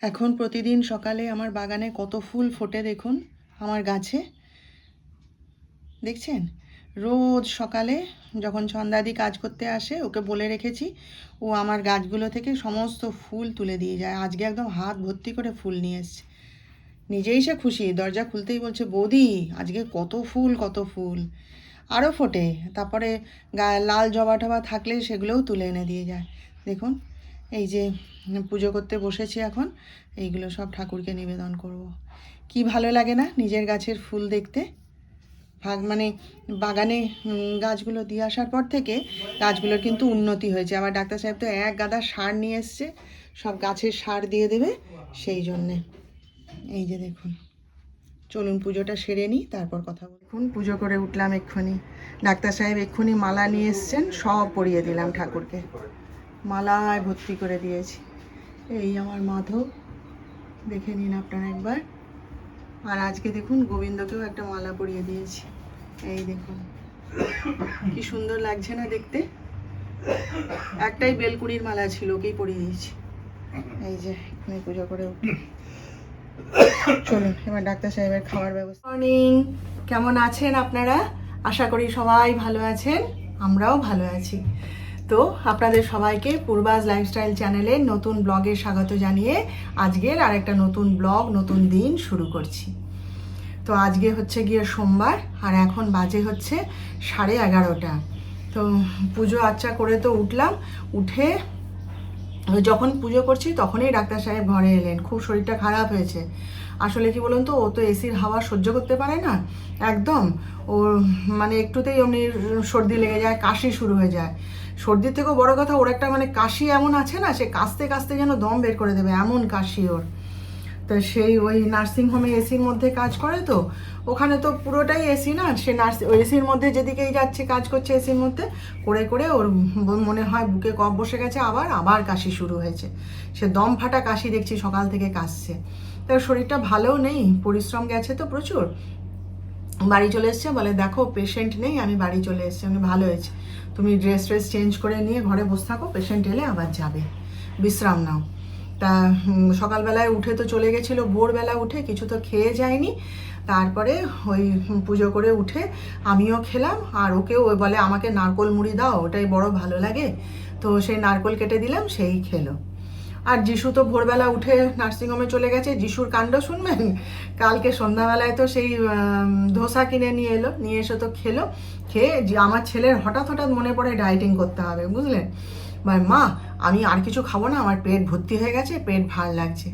এখন প্রতিদিন সকালে আমার বাগানে কত ফুল ফোটে দেখুন, আমার গাছে দেখছেন। রোজ সকালে যখন ছন্দাদি কাজ করতে আসে ওকে বলে রেখেছি, ও আমার গাছগুলো থেকে সমস্ত ফুল তুলে দিয়ে যায়। আজকে একদম হাত ভর্তি করে ফুল নিয়ে এসছে। নিজেই সে খুশি, দরজা খুলতেই বলছে, বৌদি আজকে কত ফুল কত ফুল। আরও ফোটে, তারপরে লাল জবা টবা থাকলে সেগুলোও তুলে এনে দিয়ে যায়। দেখুন, এই যে পুজো করতে বসেছি এখন, এইগুলো সব ঠাকুরকে নিবেদন করব। কি ভালো লাগে না নিজের গাছের ফুল দেখতে। মানে বাগানে গাছগুলো দিয়ে আসার পর থেকে গাছগুলোর কিন্তু উন্নতি হয়েছে। আবার ডাক্তার সাহেব তো এক গাদা সার নিয়ে এসছে, সব গাছের সার দিয়ে দেবে সেই জন্যে। এই যে দেখুন, চলুন পুজোটা সেরে নিই, তারপর কথা বলুন। এখন পুজো করে উঠলাম এক্ষুনি। ডাক্তার সাহেব এক্ষুনি মালা নিয়ে এসছেন, সব পরিয়ে দিলাম ঠাকুরকে, মালায় ভর্তি করে দিয়েছি। এই আমার মাধব, দেখে নিন আপনারা একবার। আর আজকে দেখুন গোবিন্দকেও একটা মালা পরিয়ে দিয়েছি। এই দেখুন কি সুন্দর লাগছে না দেখতে। একটাই বেলকুড়ির মালা ছিল, ওকেই পরিয়ে দিয়েছি। এই যে আমি পুজো করে উঠি। চলুন এবার ডাক্তার সাহেবের খাওয়ার ব্যবস্থা। মর্নিং, কেমন আছেন আপনারা? আশা করি সবাই ভালো আছেন, আমরাও ভালো আছি। তো আপনাদের সবাইকে পূর্বাজ লাইফস্টাইল চ্যানেলের নতুন ব্লগে স্বাগত জানিয়ে আজকের আরেকটা নতুন ব্লগ, নতুন দিন শুরু করছি। তো আজকে হচ্ছে গিয়ে সোমবার, আর এখন বাজে হচ্ছে 11:30। তো পুজো আচ্চা করে তো উঠলাম। উঠে যখন পুজো করছি তখনই ডাক্তার সাহেব ঘরে এলেন। খুব শরীরটা খারাপ হয়েছে। আসলে কি বলুন তো, ও তো এসির হাওয়া সহ্য করতে পারে না একদম। ওর মানে একটুতেই অমনি সর্দি লেগে যায়, কাশি শুরু হয়ে যায়। সর্দির থেকেও বড় কথা, ওর একটা মানে কাশি এমন আছে না, সে কাশতে কাশতে যেন দম বের করে দেবে, এমন কাশি ওর। তো সেই ওই নার্সিংহোমে এসির মধ্যে কাজ করে, তো ওখানে তো পুরোটাই এসি না, সে ওই এসির মধ্যে যেদিকেই যাচ্ছে কাজ করছে, এসির মধ্যে করে করে ওর মনে হয় বুকে কফ বসে গেছে, আবার কাশি শুরু হয়েছে। সে দম ফাটা কাশি দেখছি, সকাল থেকে কাশছে। তার শরীরটা ভালোও নেই, পরিশ্রম গেছে তো প্রচুর। বাড়ি চলে এসছে, বলে দেখো পেশেন্ট নেই, আমি বাড়ি চলে এসছি। আমি ভালো হয়েছে, তুমি ড্রেস চেঞ্জ করে নিয়ে ঘরে বসে থাকো, পেশেন্ট এলে আবার যাবে, বিশ্রাম নাও। তা সকালবেলায় উঠে তো চলে গেছিলো, ভোরবেলা উঠে কিছু তো খেয়ে যায়নি। তারপরে ওই পুজো করে উঠে আমিও খেলাম, আর ওকেও ওই বলে আমাকে নারকোল মুড়ি দাও, ওটাই বড় ভালো লাগে। তো সেই নারকোল কেটে দিলাম, সেই খেলো। আর যিশু তো ভোরবেলা উঠে নার্সিংহোমে চলে গেছে। যিশুর কাণ্ড শুনবেন, কালকে সন্ধ্যাবেলায় তো সেই ধোসা কিনে নিয়ে এলো, নিয়ে এসে তো খেলো। খেয়ে আমার ছেলের হঠাৎ মনে পড়ে ডায়েটিং করতে হবে, বুঝলেন। মা আমি আর কিছু খাবো না, আমার পেট ভর্তি হয়ে গেছে, পেট ভার লাগছে।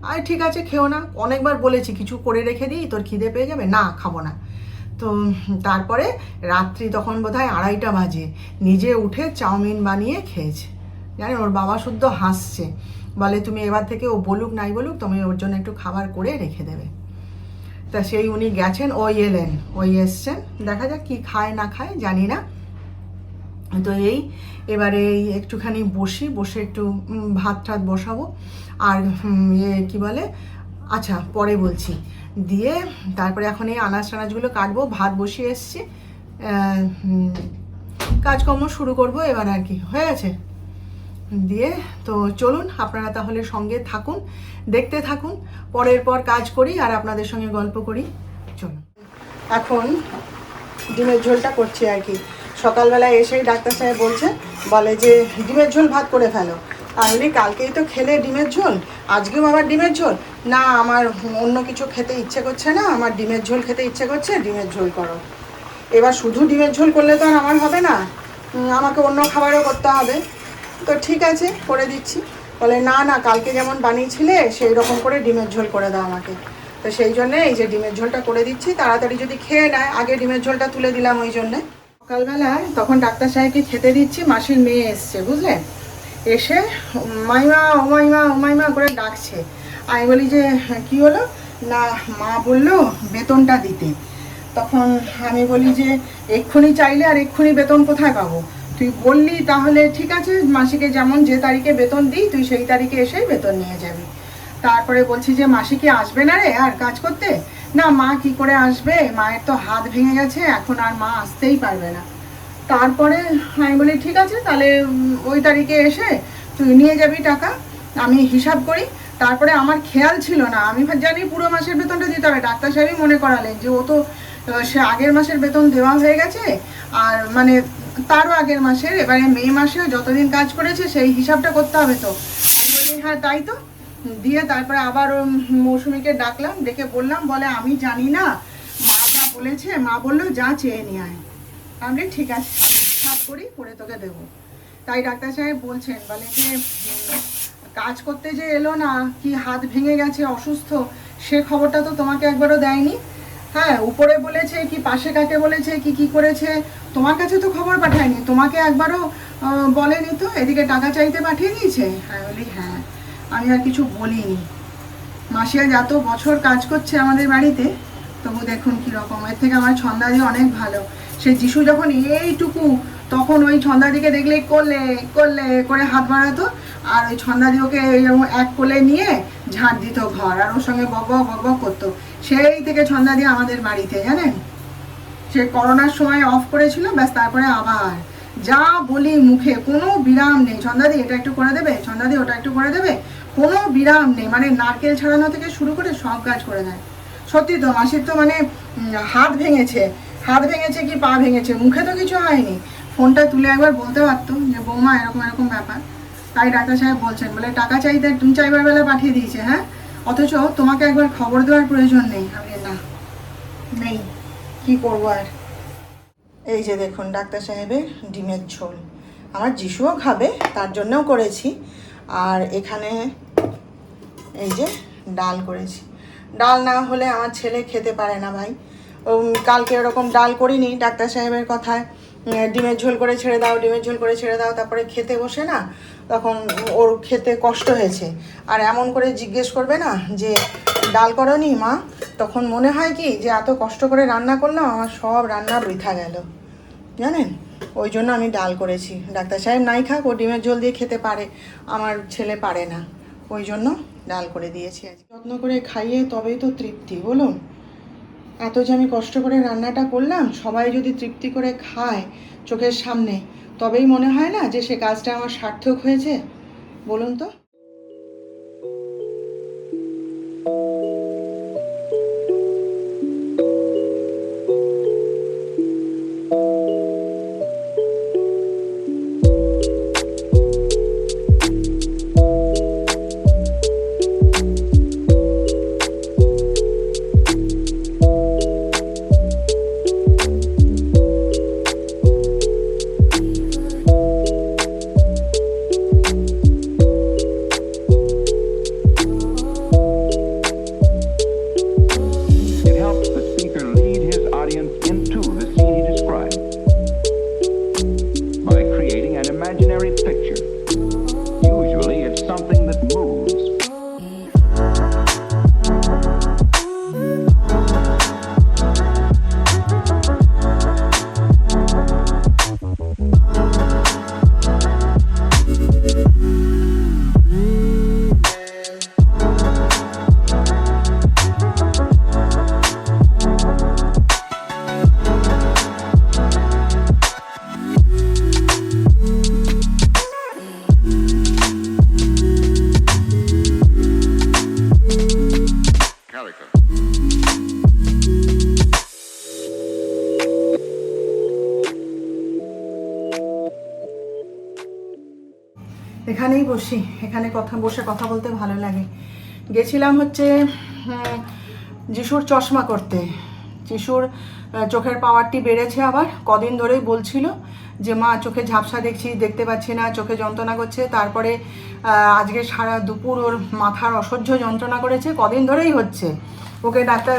আর ঠিক আছে খেও না, অনেকবার বলেছি কিছু করে রেখে দিই, তোর খিদে পেয়ে যাবে। না খাবো না। তো তারপরে রাত্রি তখন বোধহয় 2:30 বাজে, নিজে উঠে চাউমিন বানিয়ে খেয়েছে। জানেন, ওর বাবা শুদ্ধ হাসছে, বলে তুমি এবার থেকে ও বলুক নাই বলুক, তুমি ওর জন্য একটু খাবার করে রেখে দেবে। তা সেই উনি গেছেন, ওই এলেন, ওই এসছেন, দেখা যাক কি খায় না খায় জানি না। তো এই এবারে একটুখানি বসে একটু ভাত টাত বসাবো। আর কি বলে, আচ্ছা পরে বলছি। দিয়ে তারপরে এখন এই আনাজ টানাজগুলো কাটবো, ভাত বসিয়ে এসছি, কাজকর্ম শুরু করব এবার আর কি, হয়ে গেছে। দিয়ে তো চলুন আপনারা তাহলে সঙ্গে থাকুন, দেখতে থাকুন, পরের পর কাজ করি আর আপনাদের সঙ্গে গল্প করি। চলুন এখন ডিমের ঝোলটা করছি আর কি। সকালবেলায় এসেই ডাক্তার সাহেব বলে যে ডিমের ঝোল ভাত করে ফেলো। আর উনি কালকেই তো খেলে ডিমের ঝোল, আজকেও আবার ডিমের ঝোল। না আমার অন্য কিছু খেতে ইচ্ছে করছে না, আমার ডিমের ঝোল খেতে ইচ্ছে করছে, ডিমের ঝোল করো। এবার শুধু ডিমের ঝোল করলে তো আর আমার হবে না, আমাকে অন্য খাবারও করতে হবে। তো ঠিক আছে করে দিচ্ছি। বলে না না, কালকে যেমন বানিয়েছিলে সেই রকম করে ডিমের ঝোল করে দাও আমাকে। তো সেই জন্যে এই যে ডিমের ঝোলটা করে দিচ্ছি, তাড়াতাড়ি যদি খেয়ে নেয়। আগে ডিমের ঝোলটা তুলে দিলাম ওই জন্যে। সকালবেলায় তখন ডাক্তার সাহেবকে খেতে দিচ্ছি, মাসির মেয়ে এসছে বুঝলেন। এসে মাইমা ও মাইমা ও মাইমা করে ডাকছে। আমি বলি যে কী হলো? না মা বললো বেতনটা দিতে। তখন আমি বলি যে এক্ষুনি চাইলে আর এক্ষুনি বেতন কোথায় পাবো? তুই বললি তাহলে ঠিক আছে, মাসিকে যেমন যে তারিখে বেতন দিই তুই সেই তারিখে এসেই বেতন নিয়ে যাবি। তারপরে বলছি যে মাসি কি আসবে না রে আর কাজ করতে? না মা কি করে আসবে, মায়ের তো হাত ভেঙে গেছে, এখন আর মা আসতেই পারবে না। তারপরে আমি বলি ঠিক আছে তাহলে ওই তারিখে এসে তুই নিয়ে যাবি টাকা, আমি হিসাব করি, তারপরে আমার খেয়াল ছিল না, আমি জানি পুরো মাসের বেতনটা দিতে হবে, ডাক্তার সাহেবই মনে করালেন যে ও তো সে আগের মাসের বেতন দেওয়া হয়ে গেছে, আর মানে তারও আগের মাসের, এবারে মে মাসে যতদিন কাজ করেছে সেই হিসাবটা করতে হবে। তো আমি বলি হ্যাঁ তাই তো। দিয়ে তারপরে আবার মৌসুমীকে ডাকলাম, ডেকে বললাম, বলে আমি জানি না, মা যা বলেছে, মা বললো যা চেয়ে নিয়ে আয়। আমি ঠিক আছে হিসাব করি করে তোকে দেবো। তাই ডাক্তার সাহেব বলছেন, বলে যে কাজ করতে যে এলো না, কি হাত ভেঙে গেছে, অসুস্থ, সে খবরটা তো তোমাকে একবারও দেয়নি। হ্যাঁ, উপরে বলেছে কি পাশে কাকে বলেছে কি কি করেছে, তোমার কাছে তো খবর পাঠায়নি, তোমাকে একবারও বলেনি তো, এদিকে টাকা চাইতে পাঠিয়ে দিয়েছে। হ্যাঁ বলি হ্যাঁ, আমি আর কিছু বলিনি। মাসি আজ এত বছর কাজ করছে আমাদের বাড়িতে, তবু দেখুন কীরকম। এর থেকে আমার ছন্দাদি অনেক ভালো। সে যিশু যখন এইটুকু, তখন ওই ছন্দাদিকে দেখলেই করলে করলে করে হাত বাড়াতো, আর ওই ছন্দাদি ওকে এরকম এক কোলে নিয়ে ঝাঁট দিত ঘর, আর ওর সঙ্গে বক বক করতো। সেই থেকে ছন্দাদি আমাদের বাড়িতে, জানেন, সে করোনার সময় অফ করেছিল, ব্যাস তারপরে আবার যা বলি মুখে কোনো বিরাম নেই, ছন্দাদি এটা একটু করে দেবে, ছন্দাদি ওটা একটু করে দেবে, কোনো বিরাম নেই। মানে নারকেল ছাড়ানো থেকে শুরু করে সব কাজ করে দেয়। সত্যি তো, মাসির তো মানে হাত ভেঙেছে, হাত ভেঙেছে কি পা ভেঙেছে, মুখে তো কিছু হয়নি। ফোনটা তুলে একবার বলতে পারতো যে বৌমা এরকম এরকম ব্যাপার। তাই ডাক্তার সাহেব বলছেন, বলে টাকা চাইতে তুমি চাইবার বেলা পাঠিয়ে দিয়েছে, হ্যাঁ, অথচ তোমাকে একবার খবর দেওয়ার প্রয়োজন নেই। আমি না, নেই, কি করবো আর। এই যে দেখুন ডাক্তার সাহেবের ডিমের ঝোল, আমার যিশুও খাবে তার জন্যও করেছি। আর এখানে এই যে ডাল করেছি। ডাল না হলে আমার ছেলে খেতে পারে না ভাই। কালকে এরকম ডাল করিনি, ডাক্তার সাহেবের কথায় ডিমের ঝোল করে ছেড়ে দাও, ডিমের ঝোল করে ছেড়ে দাও, তারপরে খেতে বসে না, তখন ওর খেতে কষ্ট হয়েছে। আর এমন করে জিজ্ঞেস করবে না যে ডাল করনি মা, তখন মনে হয় কি যে এত কষ্ট করে রান্না করলাম, আমার সব রান্না বৃথা গেল, জানেন। ওই জন্য আমি ডাল করেছি। ডাক্তার সাহেব নাই খাক, ও ডিমের ঝোল দিয়ে খেতে পারে, আমার ছেলে পারে না, ওই জন্য ডাল করে দিয়েছি। যত্ন করে খাইয়ে তবেই তো তৃপ্তি, বলুন। এত যে আমি কষ্ট করে রান্নাটা করলাম, সবাই যদি তৃপ্তি করে খায় চোখের সামনে, তবেই মনে হয় না যে সে কাজটা আমার সার্থক হয়েছে, বলুন তো। এখানেই বসি, এখানে বসে কথা বলতে ভালো লাগে। গেছিলাম হচ্ছে যিশুর চশমা করতে। যিশুর চোখের পাওয়ারটি বেড়েছে, আবার কদিন ধরেই বলছিল যে মা চোখে ঝাপসা দেখছি, দেখতে পাচ্ছি না, চোখে যন্ত্রণা করছে। তারপরে আজকে সারা দুপুর ওর মাথার অসহ্য যন্ত্রণা করেছে, কদিন ধরেই হচ্ছে। ওকে ডাক্তার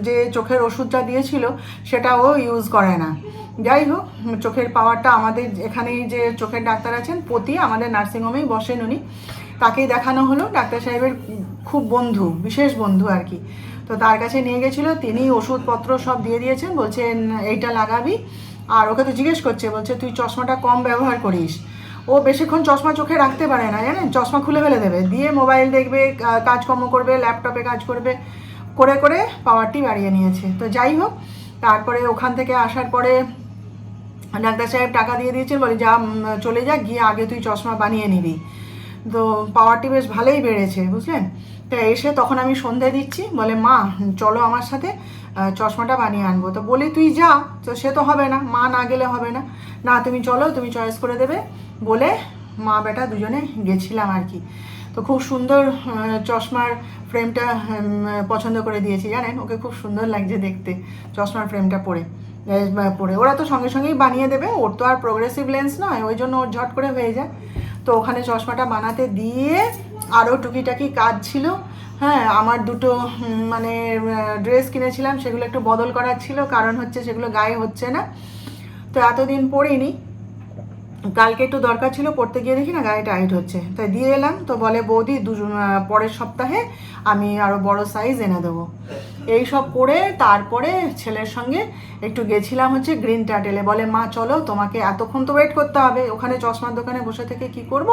যে চোখের ওষুধটা দিয়েছিল সেটা ও ইউজ করে না। যাই হোক, চোখের পাওয়ারটা আমাদের এখানেই যে চোখের ডাক্তার আছেন পতি, আমাদের নার্সিংহোমেই বসেন উনি, তাকেই দেখানো হলো। ডাক্তার সাহেবের খুব বন্ধু, বিশেষ বন্ধু আর কি। তো তার কাছে নিয়ে গেছিলো, তিনি ওষুধপত্র সব দিয়ে দিয়েছেন, বলছেন এইটা লাগাবি। আর ওকে তো জিজ্ঞেস করছে, বলছে তুই চশমাটা কম ব্যবহার করিস। ও বেশিক্ষণ চশমা চোখে রাখতে পারে না, জানেন, চশমা খুলে ফেলে দেবে, দিয়ে মোবাইল দেখবে, কাজকর্ম করবে, ল্যাপটপে কাজ করবে, করে করে পাওয়ারটি বাড়িয়ে নিয়েছে। তো যাই হোক, তারপরে ওখান থেকে আসার পরে ডাক্তার সাহেব টাকা দিয়ে দিয়েছেন, বলে যা চলে যা, গিয়ে আগে তুই চশমা বানিয়ে নিবি। তো পাওয়ারটি বেশ ভালোই বেড়েছে, বুঝলেন। তা এসে তখন আমি সন্ধে দিচ্ছি, বলে মা চলো আমার সাথে চশমাটা বানিয়ে আনবো। তো বলি তুই যা, তো সে তো হবে না, মা না গেলে হবে না, না তুমি চলো, তুমি চয়েস করে দেবে বলে মা বেটা দুজনে গেছিলাম আর কি। তো খুব সুন্দর চশমার ফ্রেমটা পছন্দ করে দিয়েছি, জানেন, ওকে খুব সুন্দর লাগছে দেখতে চশমার ফ্রেমটা পরে। ওরা তো সঙ্গে সঙ্গেই বানিয়ে দেবে, ওর তো আর প্রোগ্রেসিভ লেন্স নয়, ওই জন্য ওর ঝট করে হয়ে যায়। তো ওখানে চশমাটা বানাতে দিয়ে আরও টুকিটাকি কাজ ছিল। হ্যাঁ, আমার দুটো মানে ড্রেস কিনেছিলাম, সেগুলো একটু বদল করার ছিল, কারণ হচ্ছে সেগুলো গায়ে হচ্ছে না, তো এতদিন পরিনি, কালকে একটু দরকার ছিল, পড়তে গিয়ে দেখি না গায়ে টাইট হচ্ছে, তাই দিয়ে এলাম। তো বলে বৌদি পরের সপ্তাহে আমি আরও বড় সাইজ এনে দেবো। এই সব করে তারপরে ছেলের সঙ্গে একটু গেছিলাম হচ্ছে গ্রিন টার্টেলে। বলে মা চলো, তোমাকে এতক্ষণ তো ওয়েট করতে হবে, ওখানে চশমার দোকানে বসে থেকে কি করব,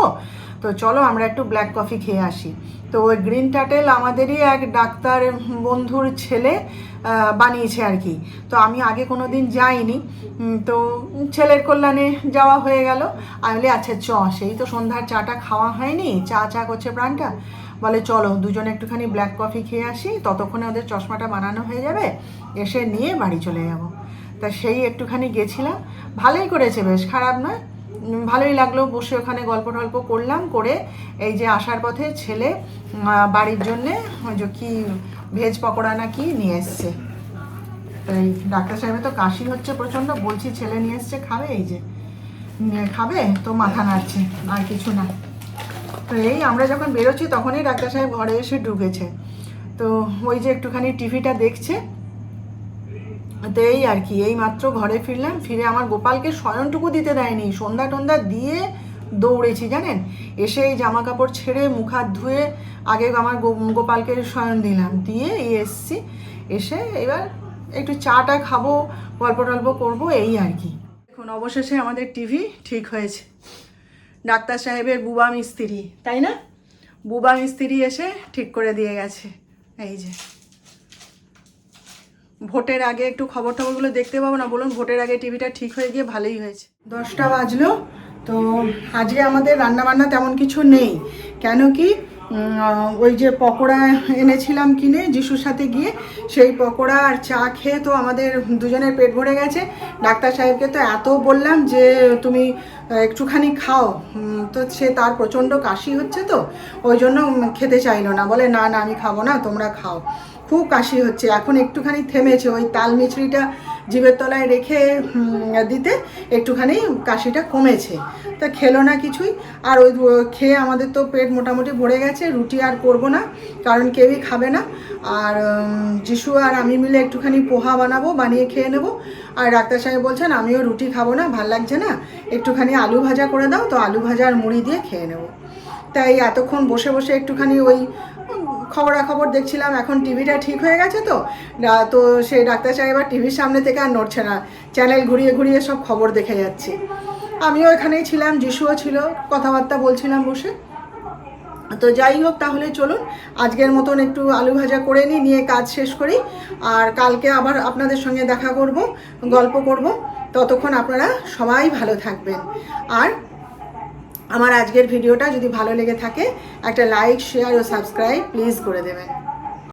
তো চলো আমরা একটু ব্ল্যাক কফি খেয়ে আসি। তো ওই গ্রিন টার্টেল আমাদেরই এক ডাক্তার বন্ধুর ছেলে বানিয়েছে আর কি। তো আমি আগে কোনো দিন যাইনি, তো ছেলের কল্যাণে যাওয়া হয়ে গেল। আমি বলি আচ্ছা সেই তো সন্ধ্যার চাটা খাওয়া হয়নি, চা চা করছে প্রাণটা, বলে চলো দুজনে একটুখানি ব্ল্যাক কফি খেয়ে আসি, ততক্ষণে ওদের চশমাটা বানানো হয়ে যাবে, এসে নিয়ে বাড়ি চলে যাব। তা সেই একটুখানি গেছিলাম, ভালোই করেছে, বেশ খারাপ নয়, ভালোই লাগলো। বসে ওখানে গল্প টল্প করলাম, করে এই যে আসার পথে ছেলে বাড়ির জন্যে যে কি ভেজ পকোড়া না কি নিয়ে এসছে। এই ডাক্তার সাহেবের তো কাশি হচ্ছে প্রচণ্ড, বলছি ছেলে নিয়ে এসছে খাবে, এই যে খাবে, তো মাথা নাড়ছে, আর কিছু না। তো এই আমরা যখন বেরোচ্ছি তখনই ডাক্তার সাহেব ঘরে এসে ঢুকেছে। তো ওই যে একটুখানি টিভিটা দেখছে। তো এই আর কি, এই মাত্র ঘরে ফিরলাম, ফিরে আমার গোপালকে শয়নটুকু দিতে দেয়নি, সন্ধ্যা টন্ধা দিয়ে দৌড়েছি জানেন। এসে এই জামা কাপড় ছেড়ে মুখ হাত ধুয়ে আগে আমার গোপালকে শয়ন দিলাম, দিয়ে এসছি, এসে এবার একটু চাটা খাবো, গল্প টল্প করবো, এই আর কি। এখন অবশেষে আমাদের টিভি ঠিক হয়েছে, ডাক্তার সাহেবের বুবা মিস্ত্রি, তাই না, বুবা মিস্ত্রি এসে ঠিক করে দিয়ে গেছে। এই যে ভোটের আগে একটু খবর টবরগুলো দেখতে পাবো না বলুন, ভোটের আগে টিভিটা ঠিক হয়ে গিয়ে ভালোই হয়েছে। 10টা বাজলো, তো আজকে আমাদের রান্নাবান্না তেমন কিছু নেই, কেন কি ওই যে পকোড়া এনেছিলাম কিনে যিশুর সাথে গিয়ে, সেই পকোড়া আর চা খেয়ে তো আমাদের দুজনের পেট ভরে গেছে। ডাক্তার সাহেবকে তো এত বললাম যে তুমি একটুখানি খাও, তো সে তার প্রচণ্ড কাশি হচ্ছে, তো ওই জন্য খেতে চাইলো না, বলে না না আমি খাবো না, তোমরা খাও, খুব কাশি হচ্ছে। এখন একটুখানি থেমেছে, ওই তাল মিছরিটা জিভের তলায় রেখে দিতে একটুখানি কাশিটা কমেছে, তা খেলো না কিছুই। আর ওই খেয়ে আমাদের তো পেট মোটামুটি ভরে গেছে, রুটি আর করবো না, কারণ কেউই খাবে না। আর যিশু আর আমি মিলে একটুখানি পোহা বানাবো, বানিয়ে খেয়ে নেবো। আর ডাক্তার সাহেব বলছেন আমিও রুটি খাবো না, ভাল লাগছে না, একটুখানি আলু ভাজা করে দাও, তো আলু ভাজা আর মুড়ি দিয়ে খেয়ে নেবো। তাই এতক্ষণ বসে বসে একটুখানি ওই খবরাখবর দেখছিলাম। এখন টিভিটা ঠিক হয়ে গেছে, তো সেই ডাক্তার সাহেব আর টিভির সামনে থেকে আর নড়ছে না, চ্যানেল ঘুরিয়ে ঘুরিয়ে সব খবর দেখে যাচ্ছে। আমিও এখানেই ছিলাম, যিশুও ছিল, কথাবার্তা বলছিলাম বসে। তো যাই হোক, তাহলে চলুন আজকের মতন একটু আলু ভাজা করে নিয়ে কাজ শেষ করি, আর কালকে আবার আপনাদের সঙ্গে দেখা করব, গল্প করব। ততক্ষণ আপনারা সবাই ভালো থাকবেন, আর আমার আজকের ভিডিওটা যদি ভালো লেগে থাকে একটা লাইক, শেয়ার ও সাবস্ক্রাইব প্লিজ করে দেবেন।